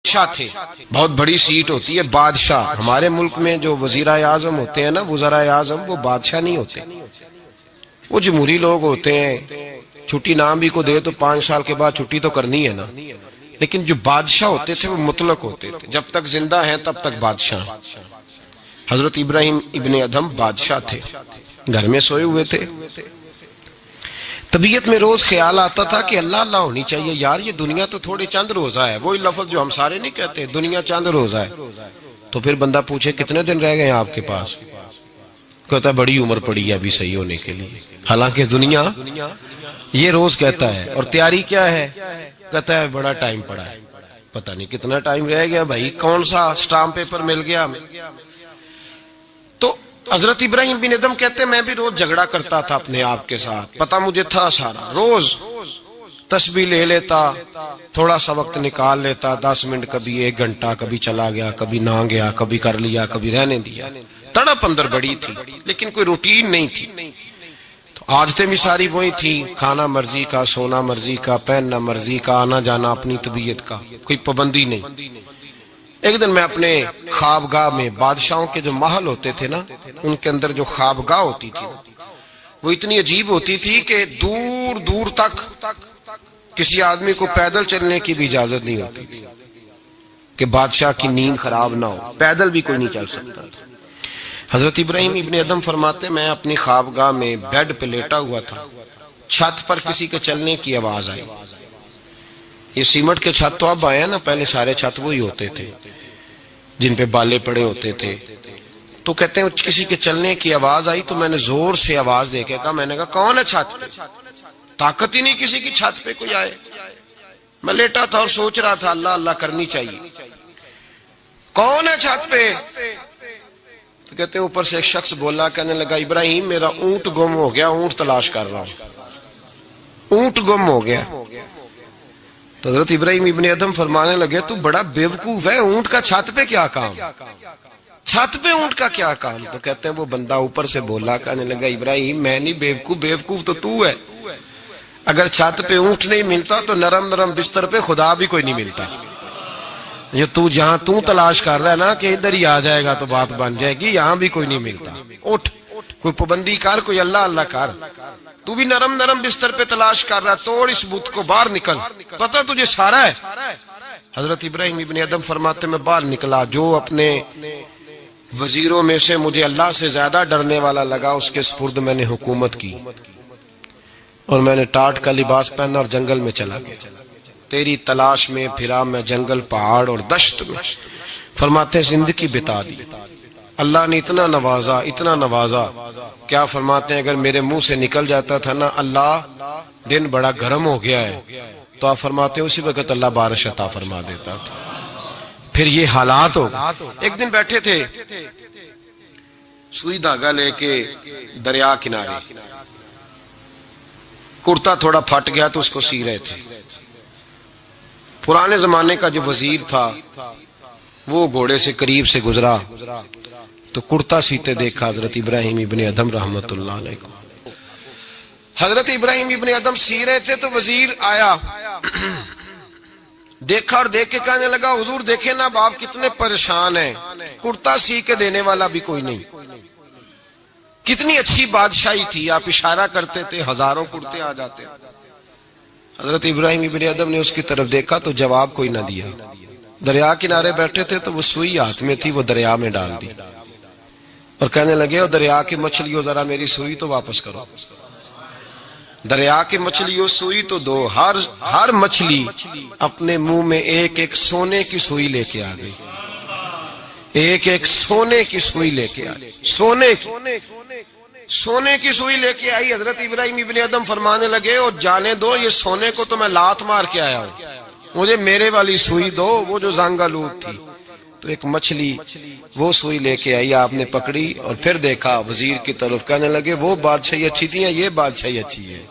بادشاہ تھے. بہت بڑی سیٹ ہوتی ہے بادشاہ. ہمارے ملک میں جو وزیر اعظم ہوتے ہیں نا، وزرائے اعظم، وہ بادشاہ نہیں ہوتے، وہ جمہوری لوگ ہوتے ہیں. چھٹی نام بھی کو دے تو 5 سال کے بعد چھٹی تو کرنی ہے نا. لیکن جو بادشاہ ہوتے تھے وہ مطلق ہوتے تھے، جب تک زندہ ہیں تب تک بادشاہ. حضرت ابراہیم ابن ادھم بادشاہ تھے، گھر میں سوئے ہوئے تھے. طبیعت میں روز خیال آتا تھا کہ اللہ اللہ ہونی چاہیے یار، یہ دنیا تو تھوڑے چند روزہ ہے. وہی لفظ جو ہم سارے نہیں کہتے، دنیا چند روزہ ہے. تو پھر بندہ پوچھے کتنے دن رہ گئے ہیں آپ کے پاس؟ کہتا ہے بڑی عمر پڑی ہے ابھی صحیح ہونے کے لیے. حالانکہ دنیا یہ روز کہتا ہے. اور تیاری کیا ہے؟ کہتا ہے بڑا ٹائم پڑا ہے. پتہ نہیں کتنا ٹائم رہ گیا بھائی، کون سا سٹامپ پیپر مل گیا ہمیں. تو حضرت ابراہیم بن ادھم کہتے ہیں میں بھی روز جھگڑا کرتا تھا اپنے آپ کے ساتھ. پتہ مجھے تھا سارا. روز تسبیح لے لیتا، تھوڑا سا وقت نکال لیتا، 10 منٹ، کبھی 1 گھنٹہ، کبھی چلا گیا، کبھی نہ گیا، کبھی کر لیا، کبھی رہنے دیا. تڑپ اندر بڑی تھی لیکن کوئی روٹین نہیں تھی. تو عادتیں بھی ساری وہی تھی، کھانا مرضی کا، سونا مرضی کا، پہننا مرضی کا، آنا جانا اپنی طبیعت کا، کوئی پابندی نہیں. ایک دن میں اپنے خوابگاہ میں، بادشاہوں کے جو محل ہوتے تھے نا، ان کے اندر جو خوابگاہ ہوتی تھی وہ اتنی عجیب ہوتی تھی کہ دور دور تک کسی آدمی کو پیدل چلنے کی بھی اجازت نہیں ہوتی تھی کہ بادشاہ کی نیند خراب نہ ہو. پیدل بھی کوئی نہیں چل سکتا تھا. حضرت ابراہیم ابن ادھم فرماتے میں اپنی خوابگاہ میں بیڈ پہ لیٹا ہوا تھا. چھت پر کسی کے چلنے کی آواز آئی. یہ سیمٹ کے چھت تو اب آئے ہیں نا، پہلے سارے چھت وہی ہوتے تھے جن پہ بالے پڑے ہوتے تھے. تو کہتے ہیں کسی کے چلنے کی آواز آئی تو میں نے زور سے آواز دے کے کہا، میں نے کہا کون ہے چھت پہ؟ طاقت ہی نہیں کسی کی چھت پہ کوئی آئے. میں لیٹا تھا اور سوچ رہا تھا اللہ اللہ کرنی چاہیے. کون ہے چھت پہ؟ تو کہتے ہیں اوپر سے ایک شخص بولا، کہنے لگا ابراہیم میرا اونٹ گم ہو گیا، اونٹ تلاش کر رہا ہوں، اونٹ گم ہو گیا. تو حضرت ابراہیم ابن ادھم فرمانے لگے تو بڑا بیوقوف ہے، اونٹ کا چھت پہ کیا کام؟ چھت پہ اونٹ کا کیا کام؟ تو کہتے ہیں وہ بندہ اوپر سے بولا، کہنے لگا ابراہیم میں نہیں بیوقوف، بیوقوف تو ہے. اگر چھت پہ اونٹ نہیں ملتا تو نرم نرم بستر پہ خدا بھی کوئی نہیں ملتا. یہ تو جہاں تو تلاش کر رہا ہے نا کہ ادھر ہی آ جائے گا تو بات بن جائے گی، یہاں بھی کوئی نہیں ملتا. اٹھ، کوئی پابندی کر، کوئی اللہ اللہ کر. تو بھی نرم نرم بستر پہ تلاش کر رہا، توڑ اس بت کو، باہر نکل، پتہ تجھے سارا ہے. حضرت ابراہیم ابن ادھم فرماتے میں باہر نکلا. جو اپنے وزیروں میں سے مجھے اللہ سے زیادہ ڈرنے والا لگا اس کے سپرد میں نے حکومت کی، اور میں نے ٹاٹ کا لباس پہنا اور جنگل میں چلا گیا. تیری تلاش میں پھرا میں جنگل، پہاڑ اور دشت میں. فرماتے زندگی بتا دی. اللہ نے اتنا نوازا، اتنا نوازا. کیا فرماتے ہیں اگر میرے منہ سے نکل جاتا تھا نا اللہ دن بڑا گرم ہو گیا ہے، تو آپ فرماتے ہیں اسی وقت اللہ بارش عطا فرما دیتا تھا. پھر یہ حالات ہو. ایک دن بیٹھے تھے سوئی دھاگا لے کے دریا کنارے، کرتا تھوڑا پھٹ گیا تو اس کو سی رہے تھے. پرانے زمانے کا جو وزیر تھا وہ گھوڑے سے قریب سے گزرا تو کرتا سیتے دیکھا حضرت ابراہیم ابن ادھم رحمت اللہ علیہ کو. حضرت ابراہیم ابن ادھم سی رہے تھے تو وزیر آیا، دیکھا اور دیکھ کے کہنے لگا حضور دیکھیں نا آپ کتنے پریشان ہیں، کرتا سی کے دینے والا بھی کوئی نہیں. کتنی اچھی بادشاہی تھی، آپ اشارہ کرتے تھے ہزاروں کرتے آ جاتے. حضرت ابراہیم ابن ادھم نے اس کی طرف دیکھا تو جواب کوئی نہ دیا. دریا کنارے بیٹھے تھے تو وہ سوئی ہاتھ میں تھی، وہ دریا میں ڈال دی اور کہنے لگے او دریا کی مچھلیوں ذرا میری سوئی تو واپس کرو. دریا کی مچھلیوں سوئی تو دو. ہر مچھلی اپنے منہ میں ایک ایک سونے کی سوئی لے کے آ گئی، ایک ایک سونے کی سوئی لے کے آئی، سونے کی سوئی لے کے آئی. حضرت ابراہیم ابن ادھم فرمانے لگے اور جانے دو یہ سونے کو تو میں لات مار کے آیا ہوں، مجھے میرے والی سوئی دو، وہ جو زنگ آلود تھی. تو ایک مچھلی وہ سوئی لے کے آئی، آپ نے پکڑی اور پھر دیکھا وزیر کی طرف، کہنے لگے وہ بادشاہی اچھی تھی یا یہ بادشاہی اچھی ہے؟